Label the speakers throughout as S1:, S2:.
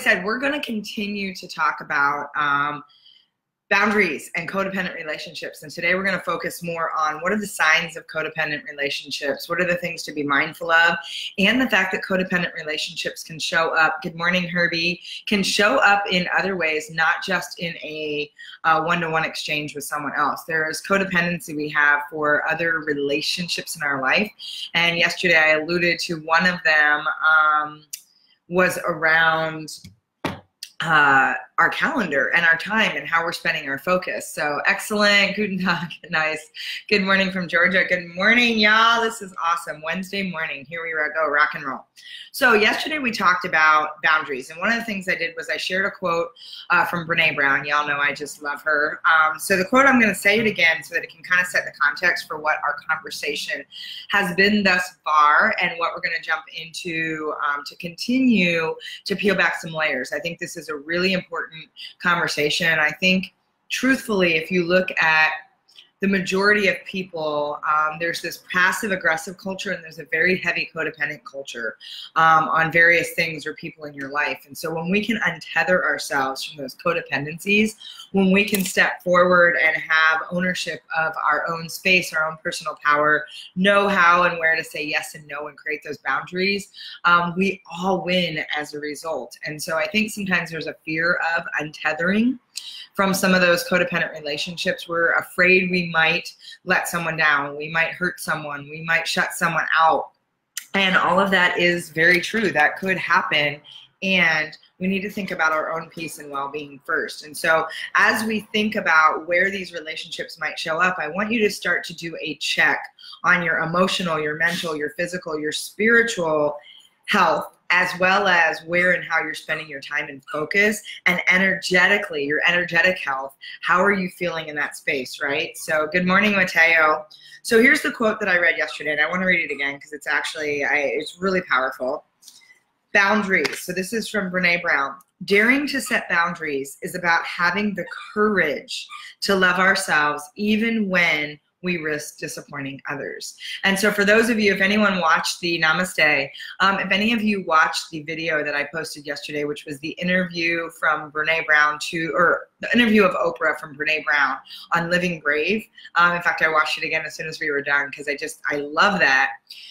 S1: said, we're going to continue to talk about boundaries and codependent relationships. And today we're going to focus more on what are the signs of codependent relationships, what are the things to be mindful of, and the fact that codependent relationships can show up, good morning Herbie, can show up in other ways, not just in a one-to-one exchange with someone else. There is codependency we have for other relationships in our life. And yesterday I alluded to one of them was around our calendar and our time and how we're spending our focus. So excellent. Guten Tag. Nice. Good morning from Georgia. Good morning, y'all. This is awesome. Wednesday morning. Here we go. Rock and roll. So yesterday we talked about boundaries. And one of the things I did was I shared a quote from Brene Brown. Y'all know I just love her. So the quote, I'm going to say it again so that it can kind of set the context for what our conversation has been thus far and what we're going to jump into to continue to peel back some layers. I think this is a really important conversation. I think, truthfully, if you look at the majority of people, there's this passive-aggressive culture and there's a very heavy codependent culture on various things or people in your life. And so when we can untether ourselves from those codependencies, when we can step forward and have ownership of our own space, our own personal power, know how and where to say yes and no and create those boundaries, we all win as a result. And so I think sometimes there's a fear of untethering from some of those codependent relationships. We're afraid we might let someone down, we might hurt someone, we might shut someone out. And all of that is very true. That could happen. And we need to think about our own peace and well-being first. And so as we think about where these relationships might show up, I want you to start to do a check on your emotional, your mental, your physical, your spiritual health, as well as where and how you're spending your time and focus, and energetically, your energetic health. How are you feeling in that space, right? So good morning, Mateo. So here's the quote that I read yesterday, and I want to read it again because it's actually, it's really powerful. Boundaries. So this is from Brene Brown. Daring to set boundaries is about having the courage to love ourselves even when we risk disappointing others. And so for those of you, if anyone watched the Namaste, if any of you watched the video that I posted yesterday, which was the interview from Brene Brown or the interview of Oprah from Brene Brown on Living Brave. In fact, I watched it again as soon as we were done because I love that.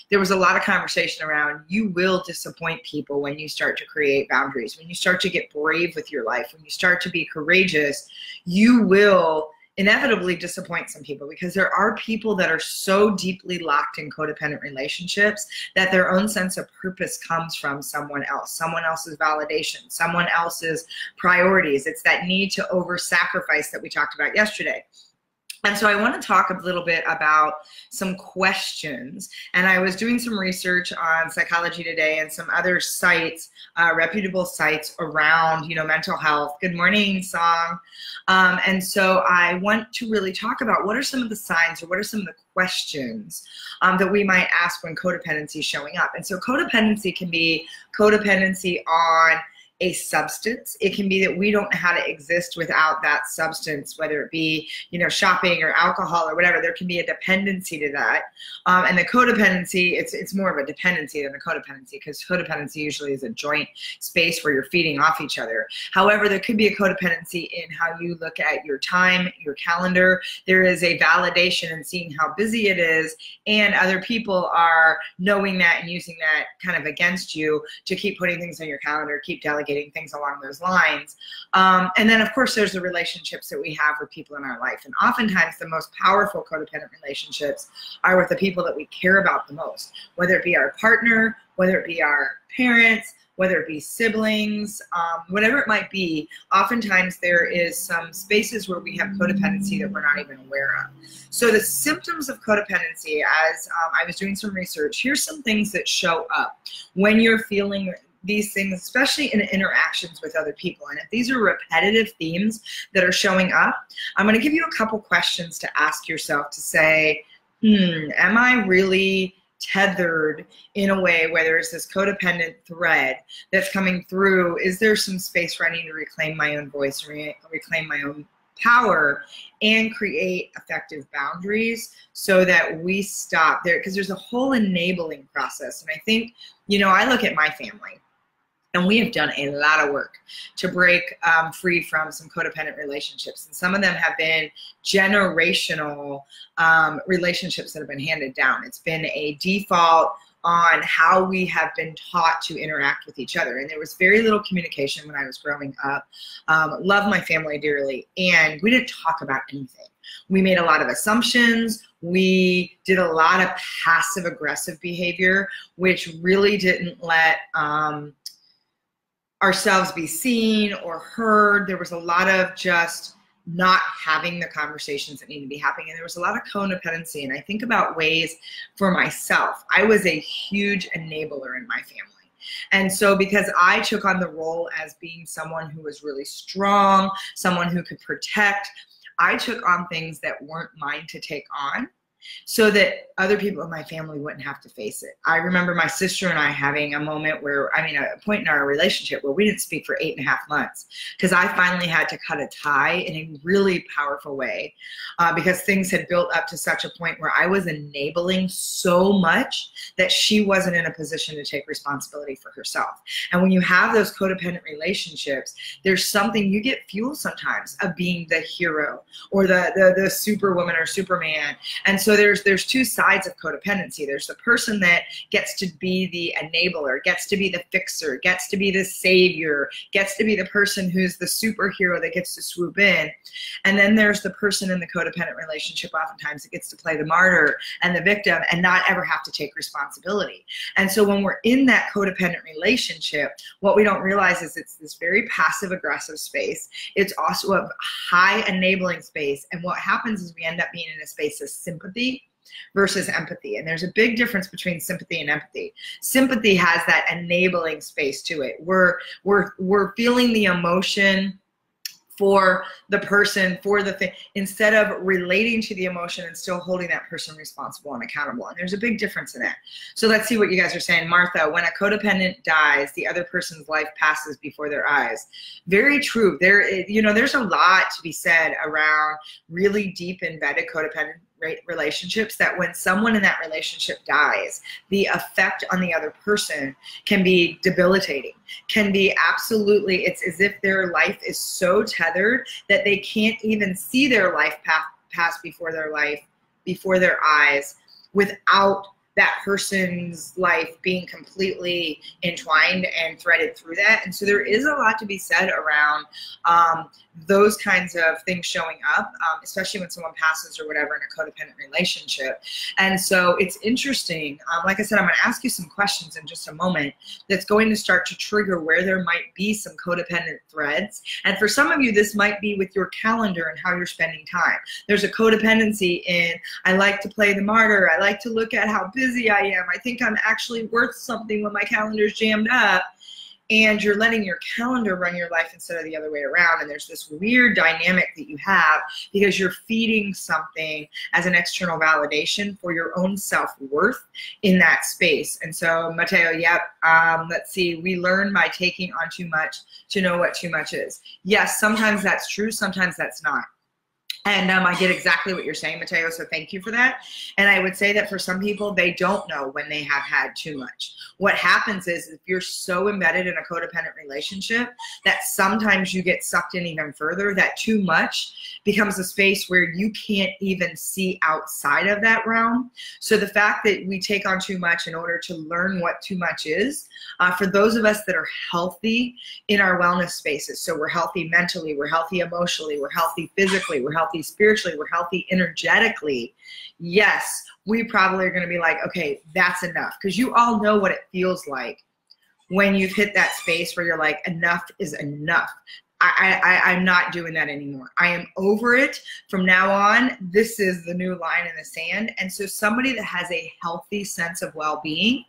S1: There was a lot of conversation around you will disappoint people when you start to create boundaries, when you start to get brave with your life, when you start to be courageous, you will inevitably disappoint some people, because there are people that are so deeply locked in codependent relationships that their own sense of purpose comes from someone else's validation, someone else's priorities. It's that need to over-sacrifice that we talked about yesterday. And so I want to talk a little bit about some questions. And I was doing some research on Psychology Today and some other sites, reputable sites around, mental health. Good morning, Song. And so I want to really talk about what are some of the signs or what are some of the questions that we might ask when codependency is showing up. And so codependency can be codependency on a substance. It can be that we don't know how to exist without that substance, whether it be, shopping or alcohol or whatever. There can be a dependency to that. And the codependency, it's more of a dependency than a codependency, because codependency usually is a joint space where you're feeding off each other. However, there could be a codependency in how you look at your time, your calendar. There is a validation in seeing how busy it is, and other people are knowing that and using that kind of against you to keep putting things on your calendar, keep delegating things along those lines. And then, of course, there's the relationships that we have with people in our life. And oftentimes, the most powerful codependent relationships are with the people that we care about the most, whether it be our partner, whether it be our parents, whether it be siblings, whatever it might be. Oftentimes, there is some spaces where we have codependency that we're not even aware of. So the symptoms of codependency, as I was doing some research, here's some things that show up when you're feeling these things, especially in interactions with other people. And if these are repetitive themes that are showing up, I'm going to give you a couple questions to ask yourself to say, am I really tethered in a way where there's this codependent thread that's coming through? Is there some space where I need to reclaim my own voice, reclaim my own power, and create effective boundaries so that we stop there? Because there's a whole enabling process. And I think, I look at my family. And we have done a lot of work to break free from some codependent relationships. And some of them have been generational relationships that have been handed down. It's been a default on how we have been taught to interact with each other. And there was very little communication when I was growing up. Love my family dearly. And we didn't talk about anything. We made a lot of assumptions. We did a lot of passive aggressive behavior, which really didn't let ourselves be seen or heard. There was a lot of just not having the conversations that need to be happening. And there was a lot of codependency. And I think about ways for myself. I was a huge enabler in my family. And so because I took on the role as being someone who was really strong, someone who could protect, I took on things that weren't mine to take on, so that other people in my family wouldn't have to face it. I remember my sister and I having a moment where, a point in our relationship where we didn't speak for 8.5 months because I finally had to cut a tie in a really powerful way because things had built up to such a point where I was enabling so much that she wasn't in a position to take responsibility for herself. And when you have those codependent relationships, there's something, you get fuel sometimes of being the hero or the superwoman or superman. And so there's two sides of codependency. There's the person that gets to be the enabler, gets to be the fixer, gets to be the savior, gets to be the person who's the superhero that gets to swoop in. And then there's the person in the codependent relationship oftentimes that gets to play the martyr and the victim and not ever have to take responsibility. And so when we're in that codependent relationship, what we don't realize is it's this very passive aggressive space. It's also a high enabling space. And what happens is we end up being in a space of sympathy versus empathy. And there's a big difference between sympathy and empathy. Sympathy has that enabling space to it. We're feeling the emotion for the person, for the thing, instead of relating to the emotion and still holding that person responsible and accountable. And there's a big difference in that. So let's see what you guys are saying. Martha, when a codependent dies, the other person's life passes before their eyes. Very true. There's a lot to be said around really deep embedded codependent relationships, that when someone in that relationship dies, the effect on the other person can be debilitating, can be absolutely, it's as if their life is so tethered that they can't even see their life pass before their eyes without that person's life being completely entwined and threaded through that. And so there is a lot to be said around those kinds of things showing up, especially when someone passes or whatever in a codependent relationship. And so it's interesting. Like I said, I'm going to ask you some questions in just a moment that's going to start to trigger where there might be some codependent threads. And for some of you, this might be with your calendar and how you're spending time. There's a codependency in, I like to play the martyr. I like to look at how busy I am. I think I'm actually worth something when my calendar's jammed up. And you're letting your calendar run your life instead of the other way around. And there's this weird dynamic that you have because you're feeding something as an external validation for your own self-worth in that space. And so, Mateo, yep, let's see. We learn by taking on too much to know what too much is. Yes, sometimes that's true. Sometimes that's not. And I get exactly what you're saying, Mateo, so thank you for that. And I would say that for some people, they don't know when they have had too much. What happens is if you're so embedded in a codependent relationship that sometimes you get sucked in even further, that too much becomes a space where you can't even see outside of that realm. So the fact that we take on too much in order to learn what too much is, for those of us that are healthy in our wellness spaces, so we're healthy mentally, we're healthy emotionally, we're healthy physically, we're healthy spiritually, we're healthy energetically, yes, we probably are going to be like, okay, that's enough. Because you all know what it feels like when you've hit that space where you're like, enough is enough. I'm not doing that anymore. I am over it. From now on, this is the new line in the sand. And so somebody that has a healthy sense of well-being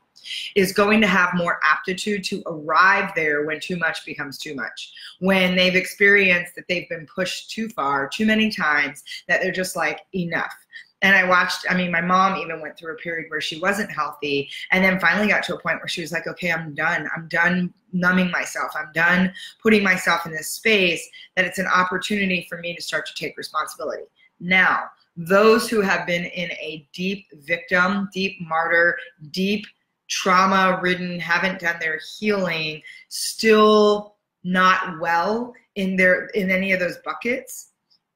S1: is going to have more aptitude to arrive there when too much becomes too much. When they've experienced that they've been pushed too far, too many times, that they're just like, enough. And I watched, my mom even went through a period where she wasn't healthy and then finally got to a point where she was like, okay, I'm done. I'm done numbing myself. I'm done putting myself in this space that it's an opportunity for me to start to take responsibility. Now, those who have been in a deep victim, deep martyr, deep trauma ridden, haven't done their healing, still not well in any of those buckets,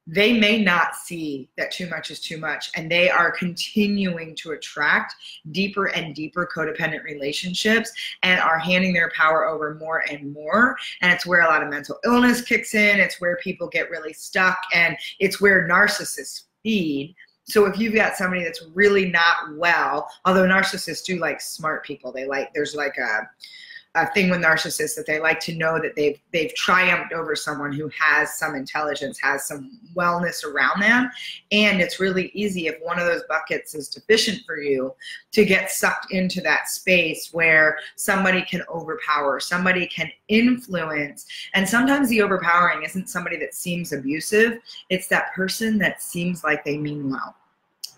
S1: they may not see that too much is too much, and they are continuing to attract deeper and deeper codependent relationships and are handing their power over more and more. And it's where a lot of mental illness kicks in. It's where people get really stuck, and it's where narcissists feed. So if you've got somebody that's really not well, although narcissists do like smart people, there's like a thing with narcissists that they like to know that they've triumphed over someone who has some intelligence, has some wellness around them. And it's really easy, if one of those buckets is deficient for you, to get sucked into that space where somebody can overpower, somebody can influence. And sometimes the overpowering isn't somebody that seems abusive, it's that person that seems like they mean well.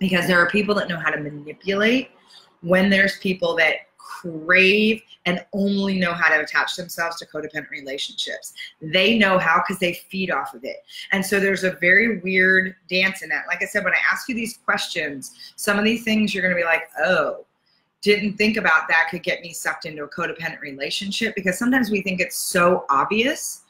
S1: Because there are people that know how to manipulate when there's people that crave and only know how to attach themselves to codependent relationships. They know how because they feed off of it. And so there's a very weird dance in that. Like I said, when I ask you these questions, some of these things you're going to be like, oh, didn't think about that could get me sucked into a codependent relationship, because sometimes we think it's so obvious.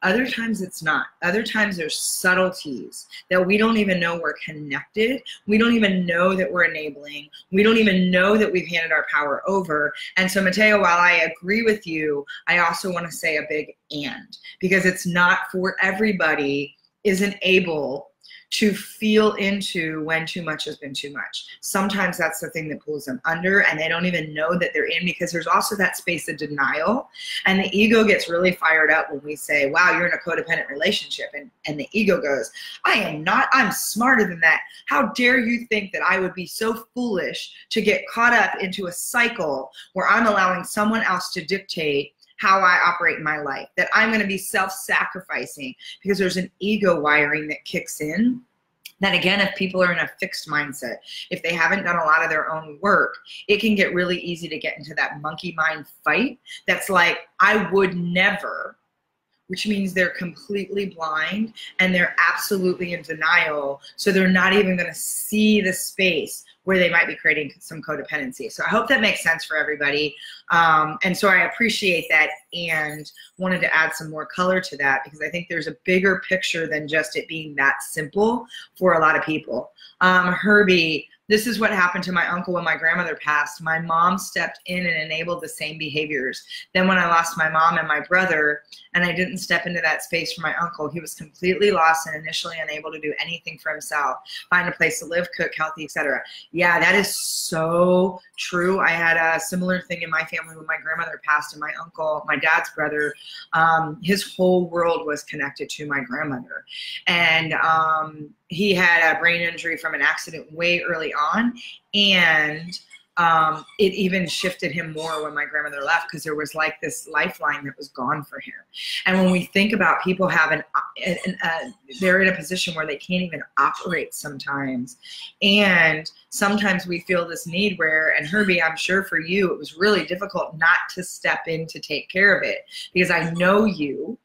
S1: Other times it's not. Other times there's subtleties that we don't even know we're connected. We don't even know that we're enabling. We don't even know that we've handed our power over. And so, Mateo, while I agree with you, I also want to say a big and, because it's not for everybody isn't able to feel into when too much has been too much. Sometimes that's the thing that pulls them under, and they don't even know that they're in, because there's also that space of denial. And the ego gets really fired up when we say, wow, you're in a codependent relationship. And the ego goes, I am not, I'm smarter than that. How dare you think that I would be so foolish to get caught up into a cycle where I'm allowing someone else to dictate how I operate in my life, that I'm going to be self-sacrificing, because there's an ego wiring that kicks in. That again, if people are in a fixed mindset, if they haven't done a lot of their own work, it can get really easy to get into that monkey mind fight. That's like, I would never, which means they're completely blind and they're absolutely in denial. So they're not even going to see the space where they might be creating some codependency. So I hope that makes sense for everybody. And so I appreciate that and wanted to add some more color to that, because I think there's a bigger picture than just it being that simple for a lot of people. Herbie, this is what happened to my uncle when my grandmother passed. My mom stepped in and enabled the same behaviors. Then when I lost my mom and my brother, and I didn't step into that space for my uncle, he was completely lost and initially unable to do anything for himself, find a place to live, cook, healthy, etc. Yeah, that is so true. I had a similar thing in my family when my grandmother passed, and my uncle, my dad's brother, his whole world was connected to my grandmother. And he had a brain injury from an accident way early on, and it even shifted him more when my grandmother left, because there was like this lifeline that was gone for him. And when we think about people having, they're in a position where they can't even operate sometimes. And sometimes we feel this need where, and Herbie, I'm sure for you, it was really difficult not to step in to take care of it, because I know you.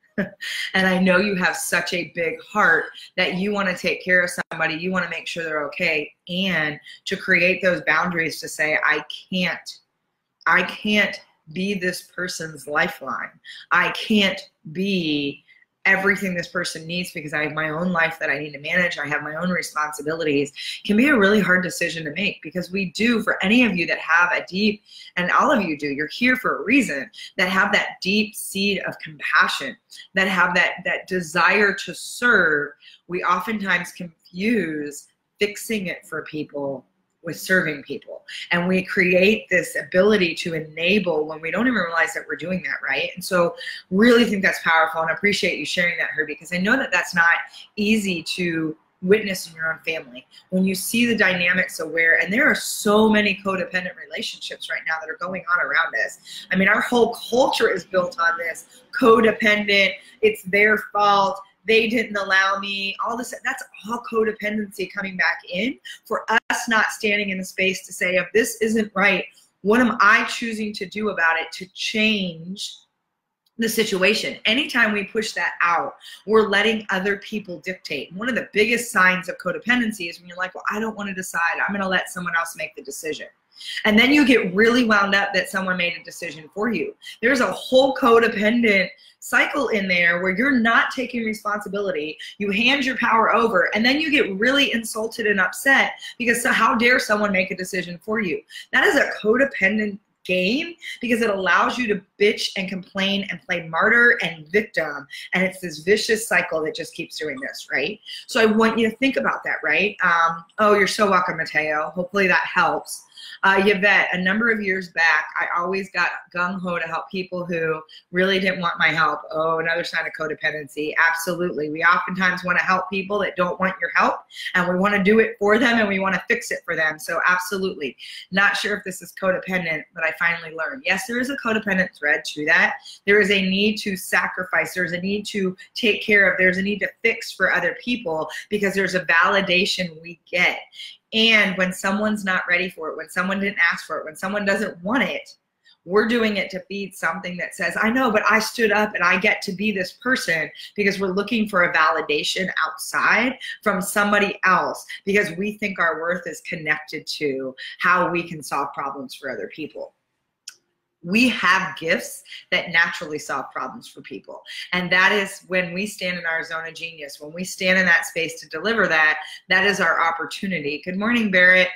S1: And I know you have such a big heart that you want to take care of somebody. You want to make sure they're okay, and to create those boundaries to say, I can't be this person's lifeline. I can't be everything this person needs, because I have my own life that I need to manage. I have my own responsibilities. Can be a really hard decision to make, because we do, for any of you that have a deep, and all of you do, you're here for a reason, that have that deep seed of compassion, that have that desire to serve. We oftentimes confuse fixing it for people with serving people. And we create this ability to enable when we don't even realize that we're doing that, right? And so really think that's powerful, and I appreciate you sharing that, Herbie, because I know that that's not easy to witness in your own family. When you see the dynamics of where, and there are so many codependent relationships right now that are going on around us. I mean, our whole culture is built on this. Codependent, it's their fault, they didn't allow me, all this, that's all codependency coming back in, for us not standing in the space to say, if this isn't right, what am I choosing to do about it to change the situation? Anytime we push that out, we're letting other people dictate. One of the biggest signs of codependency is when you're like, well, I don't want to decide, I'm going to let someone else make the decision. And then you get really wound up that someone made a decision for you. There's a whole codependent cycle in there where you're not taking responsibility. You hand your power over, and then you get really insulted and upset because how dare someone make a decision for you? That is a codependent game, because it allows you to bitch and complain and play martyr and victim, and it's this vicious cycle that just keeps doing this, right? So I want you to think about that, right? Oh, you're so welcome, Mateo. Hopefully that helps. Yvette, a number of years back, I always got gung-ho to help people who really didn't want my help. Oh, another sign of codependency. Absolutely. We oftentimes want to help people that don't want your help, and we want to do it for them, and we want to fix it for them. So absolutely. Not sure if this is codependent, but I finally learned. Yes, there is a codependent thread to that. There is a need to sacrifice. There's a need to take care of. There's a need to fix for other people, because there's a validation we get. And when someone's not ready for it, when someone didn't ask for it, when someone doesn't want it, we're doing it to feed something that says, I know, but I stood up and I get to be this person, because we're looking for a validation outside from somebody else, because we think our worth is connected to how we can solve problems for other people. We have gifts that naturally solve problems for people. And that is when we stand in our zone of genius, when we stand in that space to deliver that, that is our opportunity. Good morning, Barrett.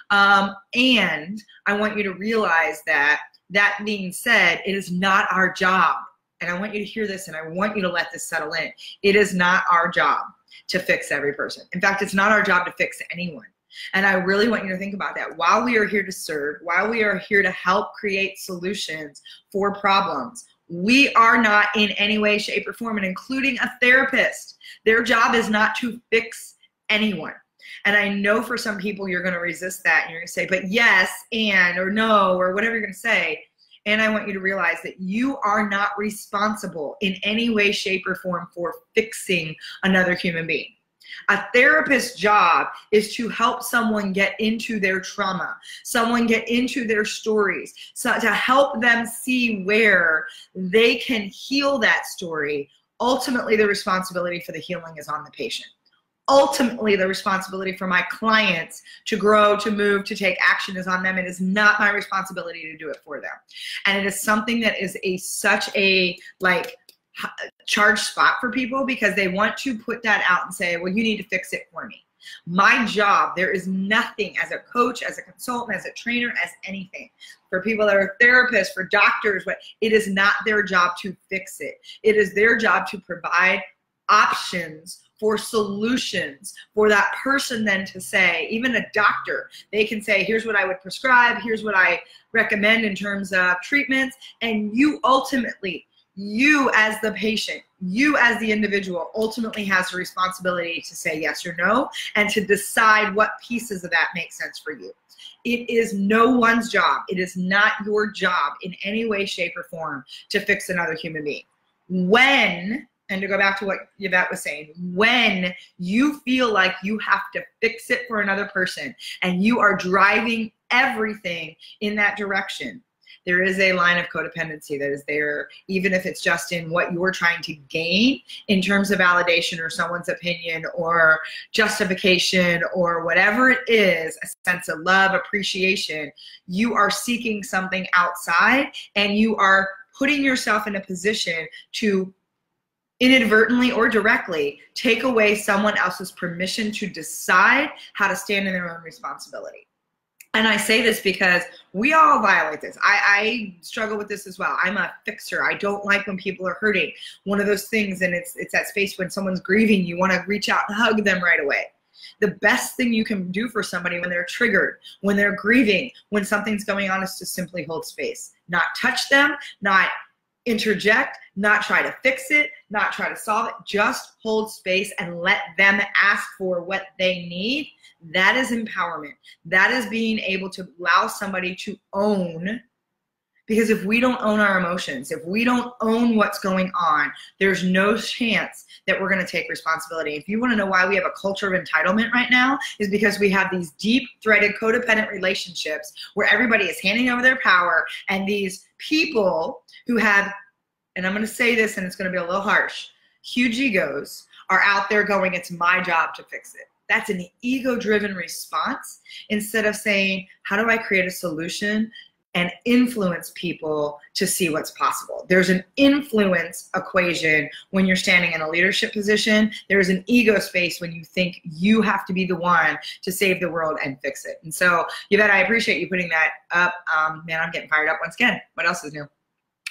S1: And I want you to realize that, that being said, it is not our job. And I want you to hear this, and I want you to let this settle in. It is not our job to fix every person. In fact, it's not our job to fix anyone. And I really want you to think about that. While we are here to serve, while we are here to help create solutions for problems, we are not in any way, shape, or form, and including a therapist, their job is not to fix anyone. And I know for some people you're going to resist that, and you're going to say, but yes, and, or no, or whatever you're going to say. And I want you to realize that you are not responsible in any way, shape, or form for fixing another human being. A therapist's job is to help someone get into their trauma, someone get into their stories, so to help them see where they can heal that story. Ultimately, the responsibility for the healing is on the patient. Ultimately, the responsibility for my clients to grow, to move, to take action is on them. It is not my responsibility to do it for them. And it is something that is such a charged spot for people, because they want to put that out and say, well, you need to fix it for me. My job, there is nothing as a coach, as a consultant, as a trainer, as anything. For people that are therapists, for doctors, but it is not their job to fix it. It is their job to provide options for solutions for that person then to say, even a doctor, they can say, here's what I would prescribe, here's what I recommend in terms of treatments, and you ultimately, you as the patient, you as the individual ultimately has the responsibility to say yes or no, and to decide what pieces of that make sense for you. It is no one's job. It is not your job in any way, shape, or form to fix another human being. When, and to go back to what Yvette was saying, when you feel like you have to fix it for another person and you are driving everything in that direction, there is a line of codependency that is there, even if it's just in what you're trying to gain in terms of validation or someone's opinion or justification or whatever it is, a sense of love, appreciation. You are seeking something outside, and you are putting yourself in a position to inadvertently or directly take away someone else's permission to decide how to stand in their own responsibility. And I say this because we all violate this. I struggle with this as well. I'm a fixer. I don't like when people are hurting. One of those things, and it's that space when someone's grieving, you want to reach out and hug them right away. The best thing you can do for somebody when they're triggered, when they're grieving, when something's going on, is to simply hold space. Not touch them, not interject, not try to fix it, not try to solve it. Just hold space and let them ask for what they need. That is empowerment. That is being able to allow somebody to own, because if we don't own our emotions, if we don't own what's going on, there's no chance that we're going to take responsibility. If you want to know why we have a culture of entitlement right now, is because we have these deep threaded codependent relationships where everybody is handing over their power, and these people who have, and I'm going to say this and it's going to be a little harsh, huge egos are out there going, it's my job to fix it. That's an ego-driven response instead of saying, how do I create a solution and influence people to see what's possible? There's an influence equation when you're standing in a leadership position. There's an ego space when you think you have to be the one to save the world and fix it. And so, Yvette, I appreciate you putting that up. Man, I'm getting fired up once again. What else is new?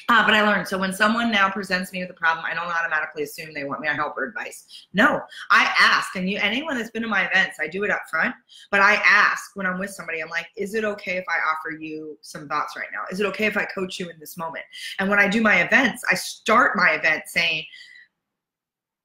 S1: But I learned, so when someone now presents me with a problem, I don't automatically assume they want me to help or advice. No, I ask, and anyone that's been to my events, I do it up front, but I ask when I'm with somebody, I'm like, is it okay if I offer you some thoughts right now? Is it okay if I coach you in this moment? And when I do my events, I start my event saying,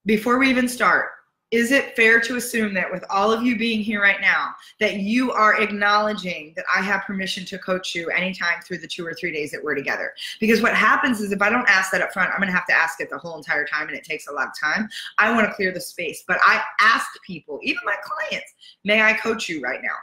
S1: before we even start, is it fair to assume that with all of you being here right now, that you are acknowledging that I have permission to coach you anytime through the 2 or 3 days that we're together? Because what happens is if I don't ask that up front, I'm gonna have to ask it the whole entire time, and it takes a lot of time. I wanna clear the space, but I ask people, even my clients, may I coach you right now?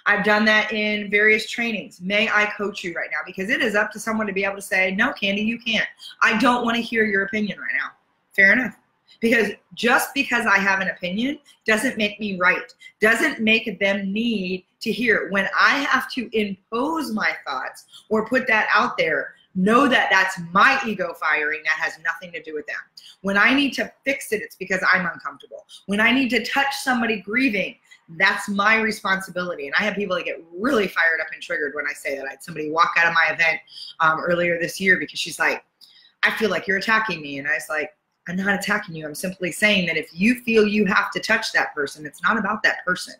S1: I've done that in various trainings. May I coach you right now? Because it is up to someone to be able to say, no, Candy, you can't. I don't wanna hear your opinion right now. Fair enough. Because just because I have an opinion doesn't make me right, doesn't make them need to hear. When I have to impose my thoughts or put that out there, know that that's my ego firing. That has nothing to do with them. When I need to fix it, it's because I'm uncomfortable. When I need to touch somebody grieving, that's my responsibility. And I have people that get really fired up and triggered when I say that. I had somebody walk out of my event earlier this year because she's like, I feel like you're attacking me. And I was like, I'm not attacking you. I'm simply saying that if you feel you have to touch that person, it's not about that person.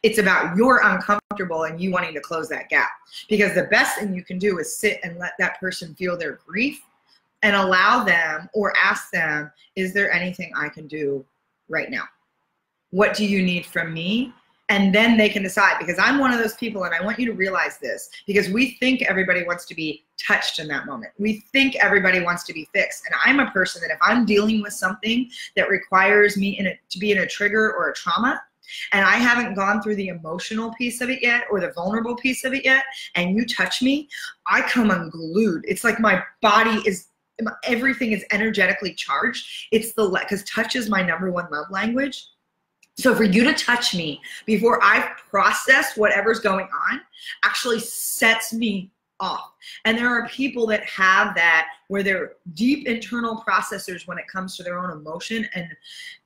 S1: It's about you're uncomfortable and you wanting to close that gap. Because the best thing you can do is sit and let that person feel their grief and allow them or ask them, is there anything I can do right now? What do you need from me? And then they can decide, because I'm one of those people, and I want you to realize this, because we think everybody wants to be touched in that moment. We think everybody wants to be fixed. And I'm a person that if I'm dealing with something that requires me to be in a trigger or a trauma, and I haven't gone through the emotional piece of it yet or the vulnerable piece of it yet, and you touch me, I come unglued. It's like my body is, everything is energetically charged. It's because touch is my #1 love language. So for you to touch me before I've processed whatever's going on actually sets me off. And there are people that have that where they're deep internal processors when it comes to their own emotion, and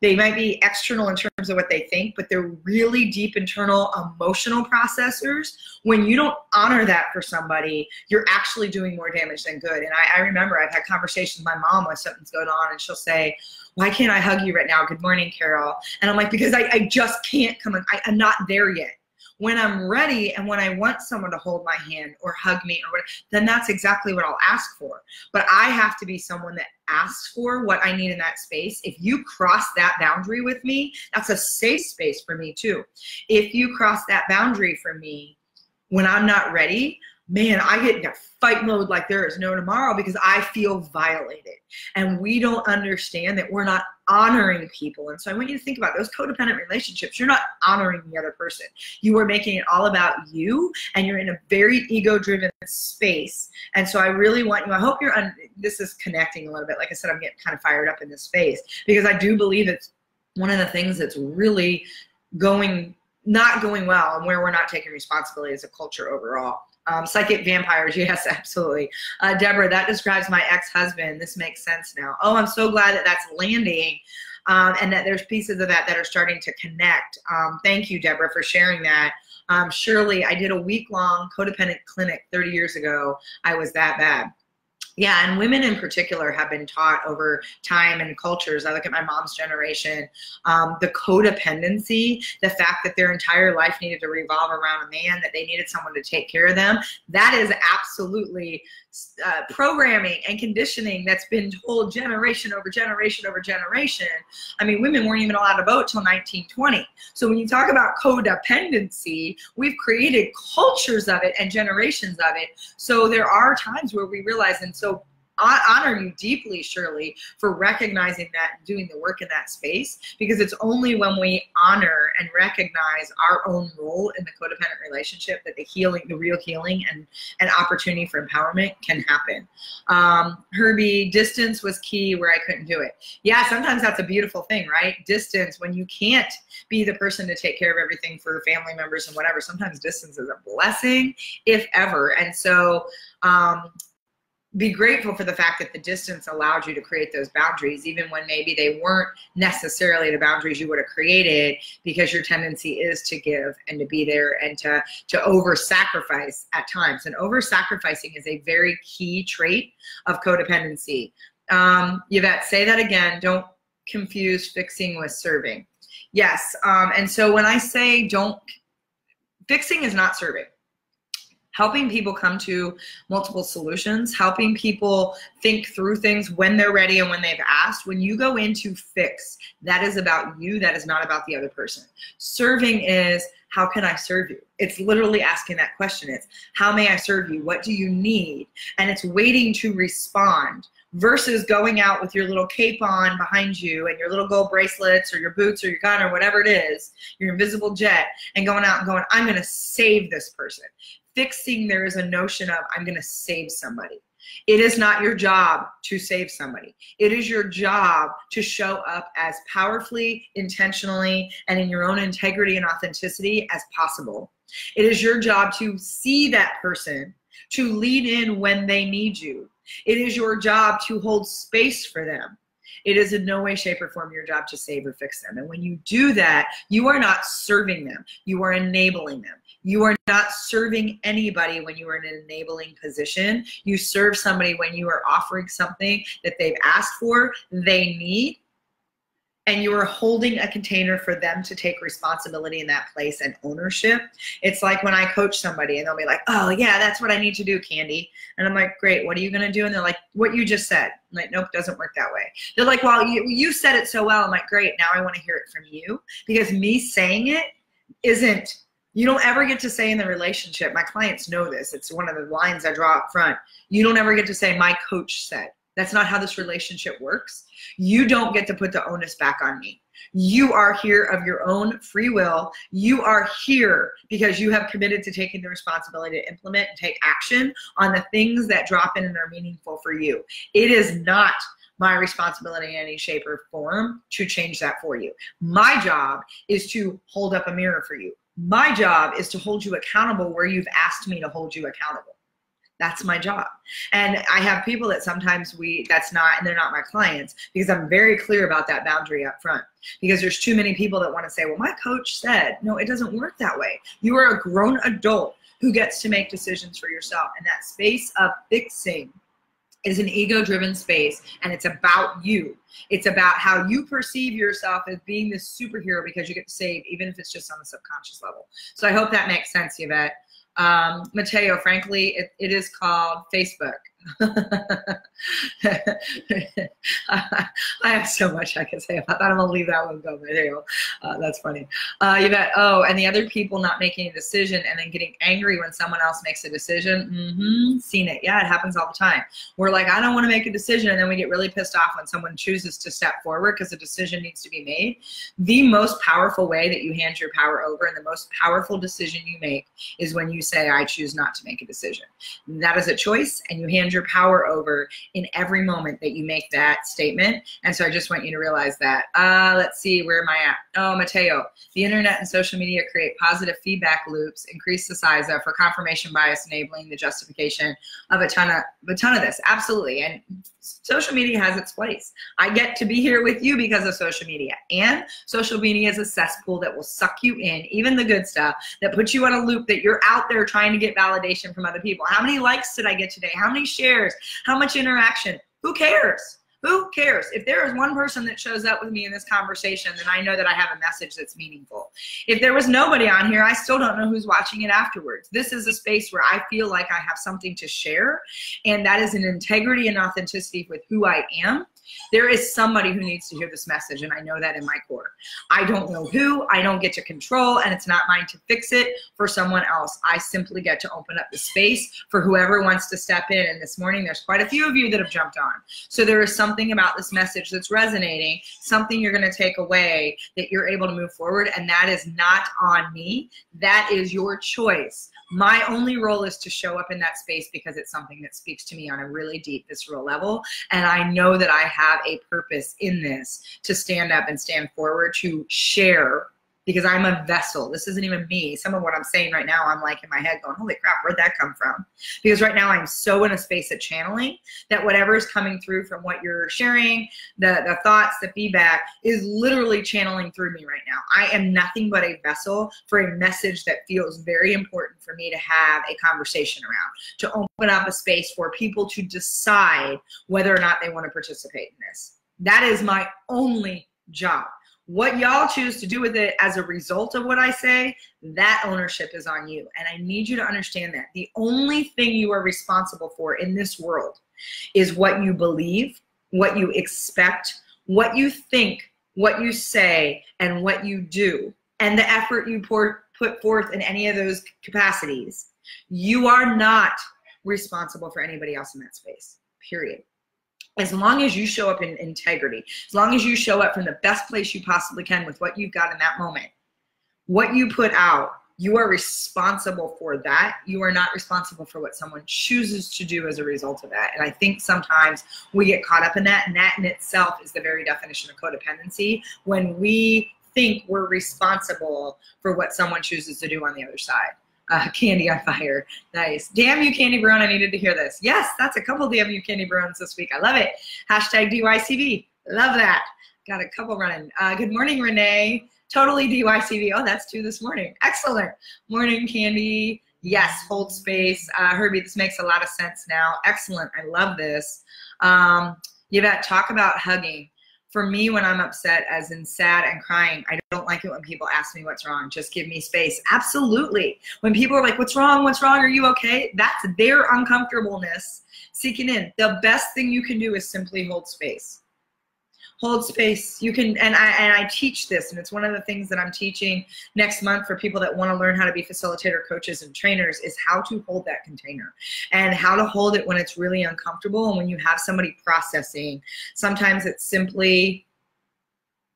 S1: they might be external in terms of what they think, but they're really deep internal emotional processors. When you don't honor that for somebody, you're actually doing more damage than good. And I remember I've had conversations with my mom when something's going on, and she'll say, why can't I hug you right now? Good morning, Carol. And I'm like, because I just can't come in. I'm not there yet. When I'm ready and when I want someone to hold my hand or hug me or whatever, then that's exactly what I'll ask for. But I have to be someone that asks for what I need in that space. If you cross that boundary with me, that's a safe space for me too. If you cross that boundary for me when I'm not ready, man, I get in a fight mode like there is no tomorrow because I feel violated. And we don't understand that we're not honoring people. And so I want you to think about those codependent relationships. You're not honoring the other person. You are making it all about you, and you're in a very ego-driven space. And so I really want you, I hope this is connecting a little bit. Like I said, I'm getting kind of fired up in this space because I do believe it's one of the things that's really not going well and where we're not taking responsibility as a culture overall. Psychic vampires, yes, absolutely. Deborah, that describes my ex-husband. This makes sense now. Oh, I'm so glad that that's landing and that there's pieces of that are starting to connect. Thank you, Deborah, for sharing that. Shirley, I did a week-long codependent clinic 30 years ago. I was that bad. Yeah, and women in particular have been taught over time and cultures. I look at my mom's generation, the codependency, the fact that their entire life needed to revolve around a man, that they needed someone to take care of them. That is absolutely programming and conditioning that's been told generation over generation over generation. I mean, women weren't even allowed to vote till 1920. So when you talk about codependency, we've created cultures of it and generations of it. So there are times where we realize, and so honor you deeply, Shirley, for recognizing that and doing the work in that space, because it's only when we honor and recognize our own role in the codependent relationship that the healing, the real healing and opportunity for empowerment can happen. Herbie, distance was key where I couldn't do it. Yeah, sometimes that's a beautiful thing, right? Distance, when you can't be the person to take care of everything for family members and whatever, sometimes distance is a blessing, if ever. And so, be grateful for the fact that the distance allowed you to create those boundaries, even when maybe they weren't necessarily the boundaries you would have created, because your tendency is to give and to be there and to over-sacrifice at times. And over-sacrificing is a very key trait of codependency. Yvette, say that again. Don't confuse fixing with serving. Yes, and so when I say fixing is not serving. Helping people come to multiple solutions, helping people think through things when they're ready and when they've asked. When you go into fix, that is about you, that is not about the other person. Serving is, how can I serve you? It's literally asking that question. It's, how may I serve you? What do you need? And it's waiting to respond, versus going out with your little cape on behind you and your little gold bracelets or your boots or your gun or whatever it is, your invisible jet, and going out and going, I'm going to save this person. Fixing, there is a notion of, I'm going to save somebody. It is not your job to save somebody. It is your job to show up as powerfully, intentionally, and in your own integrity and authenticity as possible. It is your job to see that person, to lean in when they need you. It is your job to hold space for them. It is in no way, shape, or form your job to save or fix them. And when you do that, you are not serving them. You are enabling them. You are not serving anybody when you are in an enabling position. You serve somebody when you are offering something that they've asked for, they need, and you are holding a container for them to take responsibility in that place and ownership. It's like when I coach somebody and they'll be like, oh yeah, that's what I need to do, Candy. And I'm like, great, what are you gonna do? And they're like, what you just said. I'm like, nope, doesn't work that way. They're like, well, you said it so well. I'm like, great, now I wanna hear it from you, because me saying it isn't, you don't ever get to say in the relationship, my clients know this, it's one of the lines I draw up front, you don't ever get to say, my coach said. That's not how this relationship works. You don't get to put the onus back on me. You are here of your own free will. You are here because you have committed to taking the responsibility to implement and take action on the things that drop in and are meaningful for you. It is not my responsibility in any shape or form to change that for you. My job is to hold up a mirror for you. My job is to hold you accountable where you've asked me to hold you accountable. That's my job. And I have people that sometimes and they're not my clients, because I'm very clear about that boundary up front. Because there's too many people that want to say, well, my coach said. No, it doesn't work that way. You are a grown adult who gets to make decisions for yourself. And that space of fixing is an ego-driven space, and it's about you. It's about how you perceive yourself as being this superhero because you get to save, even if it's just on a subconscious level. So I hope that makes sense, Yvette. Mateo, frankly, it is called Facebook. I have so much I can say about that. I'm gonna leave that one go, Mateo. That's funny. Yvette, oh, and the other people not making a decision and then getting angry when someone else makes a decision. Seen it. Yeah, it happens all the time. We're like, I don't want to make a decision, and then we get really pissed off when someone chooses to step forward because a decision needs to be made. The most powerful way that you hand your power over, and the most powerful decision you make, is when you say, I choose not to make a decision. That is a choice, and you hand your power over in every moment that you make that statement. And so I just want you to realize that. Let's see, where am I at? Oh, Mateo, the internet and social media create positive feedback loops, increase the size of, for confirmation bias, enabling the justification of a ton of this. Absolutely. And social media has its place. I get to be here with you because of social media, and social media is a cesspool that will suck you in, even the good stuff, that puts you on a loop that you're out there trying to get validation from other people. How many likes did I get today? How many shares? How much interaction? Who cares? Who cares? If there is one person that shows up with me in this conversation, then I know that I have a message that's meaningful. If there was nobody on here, I still don't know who's watching it afterwards. This is a space where I feel like I have something to share, and that is an integrity and authenticity with who I am. There is somebody who needs to hear this message, and I know that in my core. I don't know who, I don't get to control, and it's not mine to fix it for someone else. I simply get to open up the space for whoever wants to step in. And this morning, there's quite a few of you that have jumped on. So there is something about this message that's resonating, something you're gonna take away that you're able to move forward, and that is not on me. That is your choice. My only role is to show up in that space because it's something that speaks to me on a really deep, visceral level. And I know that I have a purpose in this to stand up and stand forward to share, because I'm a vessel. This isn't even me. Some of what I'm saying right now, I'm like in my head going, holy crap, where'd that come from? Because right now I'm so in a space of channeling that whatever is coming through from what you're sharing, the thoughts, the feedback is literally channeling through me right now. I am nothing but a vessel for a message that feels very important for me to have a conversation around, to open up a space for people to decide whether or not they want to participate in this. That is my only job. What y'all choose to do with it as a result of what I say, that ownership is on you. And I need you to understand that. The only thing you are responsible for in this world is what you believe, what you expect, what you think, what you say, and what you do, and the effort you put forth in any of those capacities. You are not responsible for anybody else in that space, period. As long as you show up in integrity, as long as you show up from the best place you possibly can with what you've got in that moment, what you put out, you are responsible for that. You are not responsible for what someone chooses to do as a result of that. And I think sometimes we get caught up in that, and that in itself is the very definition of codependency, when we think we're responsible for what someone chooses to do on the other side. Candy on fire. Nice. Damn you, Candy Brown. I needed to hear this. Yes, that's a couple damn you, Candy Browns this week. I love it. Hashtag DYCV. Love that. Got a couple running. Good morning, Renee. Totally DYCV. Oh, that's 2 this morning. Excellent. Morning, Candy. Yes, hold space. Herbie, this makes a lot of sense now. Excellent. I love this. Yvette, talk about hugging. For me, when I'm upset, as in sad and crying, I don't like it when people ask me what's wrong. Just give me space. Absolutely. When people are like, what's wrong? What's wrong? Are you okay? That's their uncomfortableness seeking in. The best thing you can do is simply hold space. Hold space. You can, and I teach this, and it's one of the things that I'm teaching next month for people that want to learn how to be facilitator coaches and trainers, is how to hold that container and how to hold it when it's really uncomfortable. And when you have somebody processing, sometimes it's simply,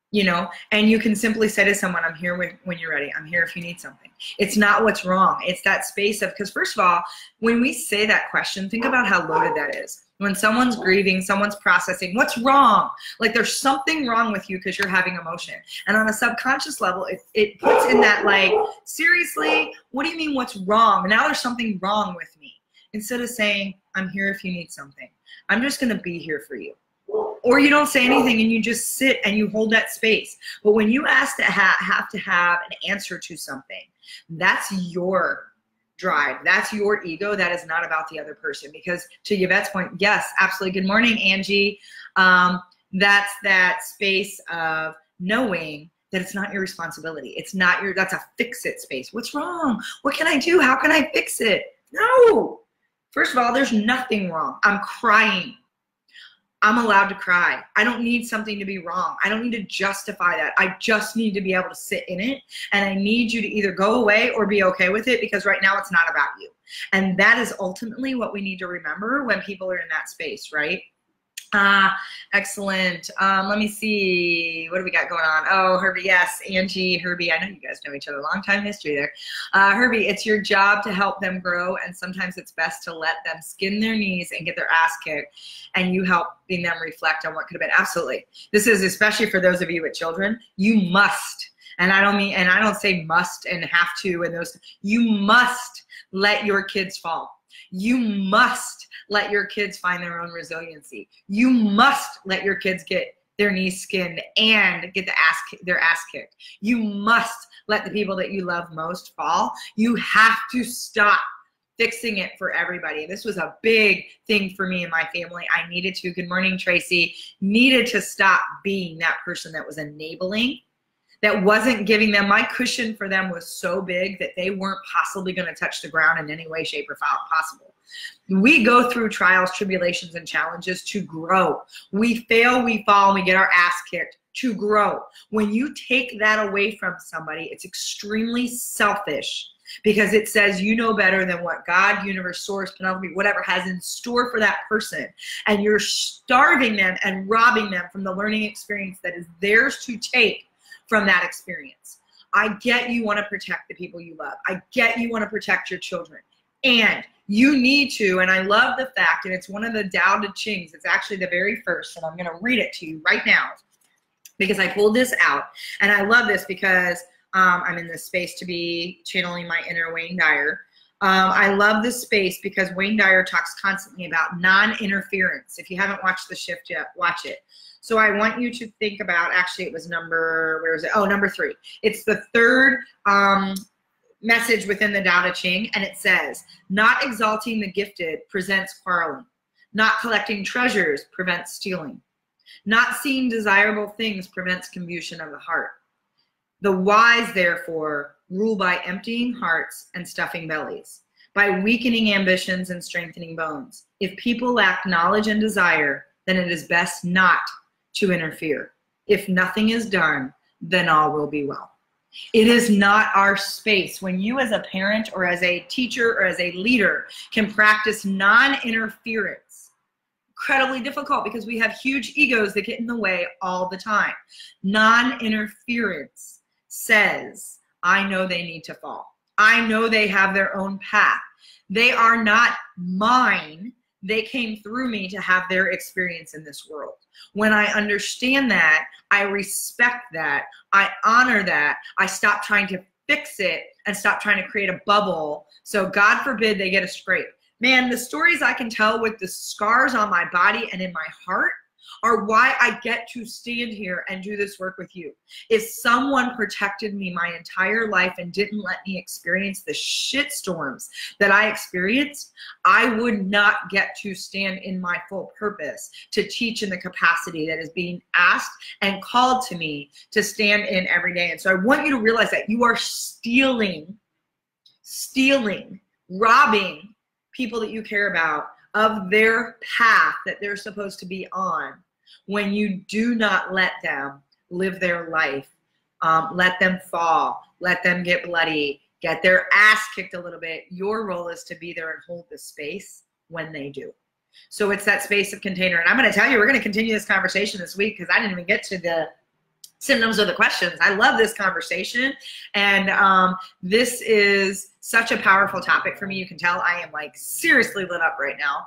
S1: you know, and you can simply say to someone, I'm here when you're ready. I'm here if you need something. It's not what's wrong. It's that space of, because first of all, when we say that question, think about how loaded that is. When someone's grieving, someone's processing, what's wrong? Like there's something wrong with you because you're having emotion. And on a subconscious level, it puts in that like, seriously, what do you mean what's wrong? Now there's something wrong with me. Instead of saying, I'm here if you need something. I'm just gonna be here for you. Or you don't say anything and you just sit and you hold that space. But when you ask to have to have an answer to something, that's your drive. That's your ego. That is not about the other person. Because to Yvette's point, yes, absolutely. Good morning, Angie. That's that space of knowing that it's not your responsibility. It's not your, that's a fix it space. What's wrong? What can I do? How can I fix it? No. First of all, there's nothing wrong. I'm crying. I'm allowed to cry. I don't need something to be wrong. I don't need to justify that. I just need to be able to sit in it. And I need you to either go away or be okay with it, because right now it's not about you. And that is ultimately what we need to remember when people are in that space, right? Excellent. Let me see. What do we got going on? Oh, Herbie, yes. Angie, Herbie, I know you guys know each other. Long time history there. Herbie, it's your job to help them grow, and sometimes it's best to let them skin their knees and get their ass kicked, and you helping them reflect on what could have been. Absolutely. This is especially for those of you with children. You must, and I don't mean, and I don't say must and have to, and those, you must let your kids fall. You must let your kids find their own resiliency. You must let your kids get their knees skinned and get their ass kicked. You must let the people that you love most fall. You have to stop fixing it for everybody. This was a big thing for me and my family. I needed to, good morning, Tracy, needed to stop being that person that was enabling, that wasn't giving them, my cushion for them was so big that they weren't possibly going to touch the ground in any way, shape, or possible. We go through trials, tribulations, and challenges to grow. We fail, we fall, we get our ass kicked to grow. When you take that away from somebody, it's extremely selfish, because it says you know better than what God, universe, source, Penelope, whatever has in store for that person. And you're starving them and robbing them from the learning experience that is theirs to take from that experience. I get you want to protect the people you love. I get you want to protect your children. And you need to, and I love the fact, and it's one of the Tao Te Chings, it's actually the very first, and I'm going to read it to you right now because I pulled this out. And I love this because I'm in this space to be channeling my inner Wayne Dyer. I love this space because Wayne Dyer talks constantly about non-interference. If you haven't watched The Shift yet, watch it. So I want you to think about, actually it was number, where was it? Oh, number 3. It's the third message within the Tao Te Ching, and it says, not exalting the gifted presents quarreling. Not collecting treasures prevents stealing. Not seeing desirable things prevents confusion of the heart. The wise, therefore, rule by emptying hearts and stuffing bellies, by weakening ambitions and strengthening bones. If people lack knowledge and desire, then it is best not to interfere. If nothing is done, then all will be well. It is not our space. When you as a parent or as a teacher or as a leader can practice non-interference, incredibly difficult because we have huge egos that get in the way all the time. Non-interference says, I know they need to fall. I know they have their own path. They are not mine. They came through me to have their experience in this world. When I understand that, I respect that, I honor that, I stop trying to fix it and stop trying to create a bubble. So God forbid they get a scrape. Man, the stories I can tell with the scars on my body and in my heart are why I get to stand here and do this work with you. If someone protected me my entire life and didn't let me experience the shit storms that I experienced, I would not get to stand in my full purpose to teach in the capacity that is being asked and called to me to stand in every day. And so I want you to realize that you are stealing, robbing people that you care about of their path that they're supposed to be on when you do not let them live their life. Let them fall, let them get bloody, get their ass kicked a little bit. Your role is to be there and hold the space when they do. So it's that space of container. And I'm going to tell you, we're going to continue this conversation this week because I didn't even get to the symptoms or the questions. I love this conversation. And this is such a powerful topic for me. You can tell I am like seriously lit up right now.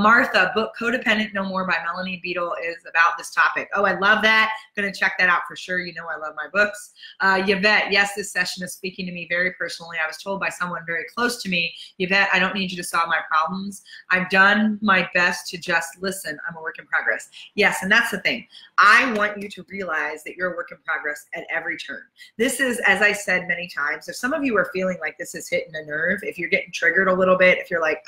S1: Martha, book Codependent No More by Melanie Beadle is about this topic. Oh, I love that. Gonna check that out for sure. You know I love my books. Yvette, yes, this session is speaking to me very personally. I was told by someone very close to me, Yvette, I don't need you to solve my problems. I've done my best to just listen. I'm a work in progress. Yes, and that's the thing. I want you to realize that you're a work in progress at every turn. This is, as I said many times, if some of you are feeling like this is hitting a nerve, if you're getting triggered a little bit, if you're like,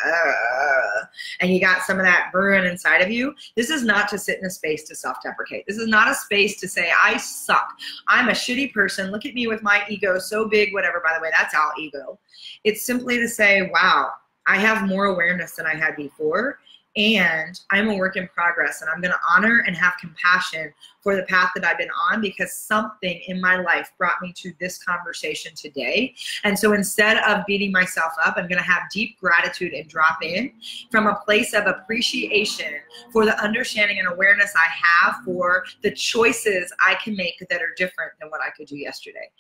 S1: and you got some of that burn inside of you, this is not to sit in a space to self-deprecate. This is not a space to say, I suck. I'm a shitty person. Look at me with my ego so big, whatever. By the way, that's all ego. It's simply to say, wow, I have more awareness than I had before. And I'm a work in progress, and I'm going to honor and have compassion for the path that I've been on because something in my life brought me to this conversation today. And so instead of beating myself up, I'm going to have deep gratitude and drop in from a place of appreciation for the understanding and awareness I have for the choices I can make that are different than what I could do yesterday.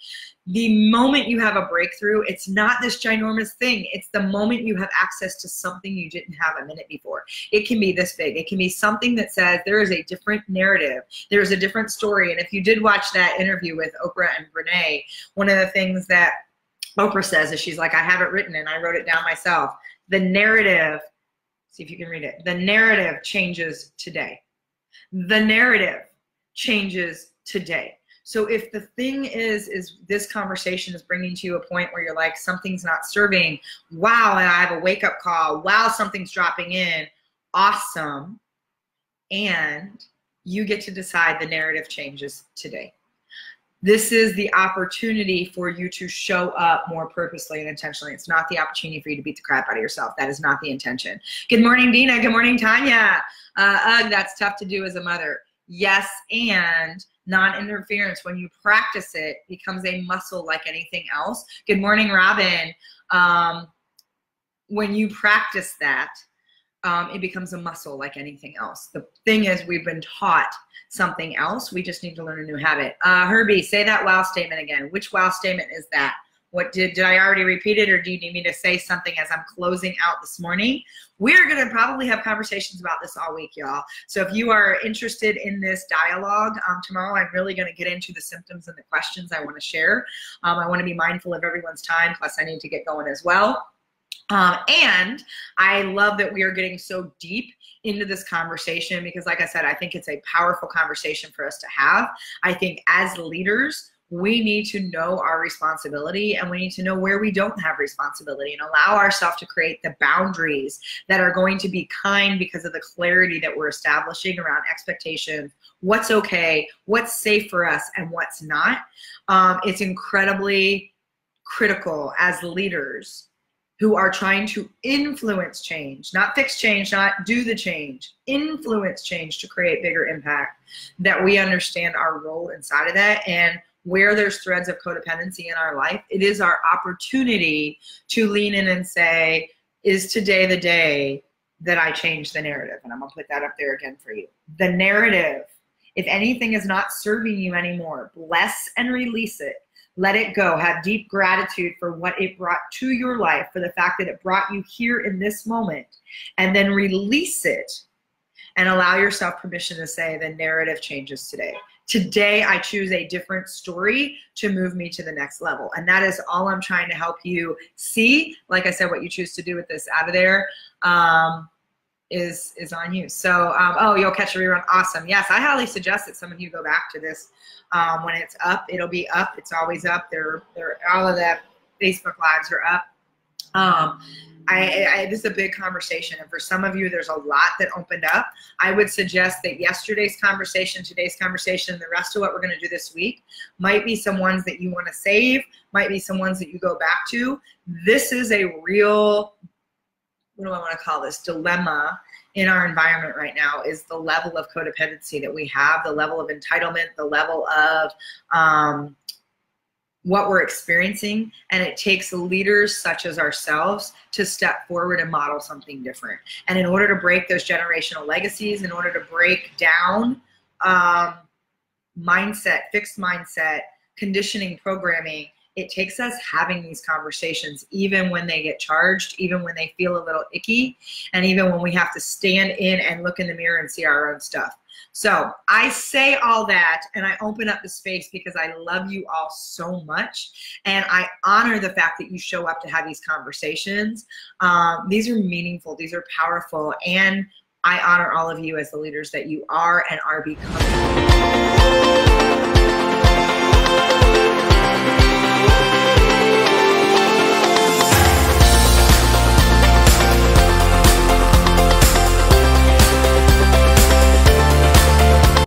S1: The moment you have a breakthrough, it's not this ginormous thing. It's the moment you have access to something you didn't have a minute before. It can be this big. It can be something that says there is a different narrative. There's a different story. And if you did watch that interview with Oprah and Brene, one of the things that Oprah says is she's like, I have it written and I wrote it down myself. The narrative, see if you can read it. The narrative changes today. The narrative changes today. So if the thing is this conversation is bringing to you a point where you're like, something's not serving, wow, and I have a wake up call, wow, something's dropping in, awesome. And you get to decide the narrative changes today. This is the opportunity for you to show up more purposely and intentionally. It's not the opportunity for you to beat the crap out of yourself. That is not the intention. Good morning, Dina. Good morning, Tanya. That's tough to do as a mother. Yes, and non-interference, when you practice it, becomes a muscle like anything else. Good morning, Robin. When you practice that, it becomes a muscle like anything else. The thing is, we've been taught something else. We just need to learn a new habit. Herbie, say that wow statement again. Which wow statement is that? What did I already repeat it, or do you need me to say something as I'm closing out this morning? We're going to probably have conversations about this all week, y'all. So if you are interested in this dialogue, tomorrow I'm really going to get into the symptoms and the questions I want to share. I want to be mindful of everyone's time, plus I need to get going as well. And I love that we are getting so deep into this conversation because, like I said, I think it's a powerful conversation for us to have. I think as leaders, we need to know our responsibility, and we need to know where we don't have responsibility and allow ourselves to create the boundaries that are going to be kind because of the clarity that we're establishing around expectations, what's okay, what's safe for us, and what's not. It's incredibly critical as leaders who are trying to influence change, not fix change, not do the change, influence change to create bigger impact, that we understand our role inside of that. And where there's threads of codependency in our life, it is our opportunity to lean in and say, is today the day that I change the narrative? And I'm gonna put that up there again for you. The narrative, if anything is not serving you anymore, bless and release it. Let it go. Have deep gratitude for what it brought to your life, for the fact that it brought you here in this moment, and then release it and allow yourself permission to say the narrative changes today. Today, I choose a different story to move me to the next level. And that is all I'm trying to help you see. Like I said, what you choose to do with this out of there is on you. So, oh, you'll catch a rerun. Awesome. Yes, I highly suggest that some of you go back to this when it's up. It'll be up. It's always up. All of the Facebook Lives are up. This is a big conversation, and for some of you, there's a lot that opened up. I would suggest that yesterday's conversation, today's conversation, and the rest of what we're going to do this week might be some ones that you want to save, might be some ones that you go back to. This is a real, what do I want to call this, dilemma in our environment right now, is the level of codependency that we have, the level of entitlement, the level of what we're experiencing, and it takes leaders such as ourselves to step forward and model something different. And in order to break those generational legacies, in order to break down mindset, fixed mindset, conditioning, programming, it takes us having these conversations even when they get charged, even when they feel a little icky, and even when we have to stand in and look in the mirror and see our own stuff. So I say all that, and I open up the space because I love you all so much, and I honor the fact that you show up to have these conversations. These are meaningful, these are powerful, and I honor all of you as the leaders that you are and are becoming.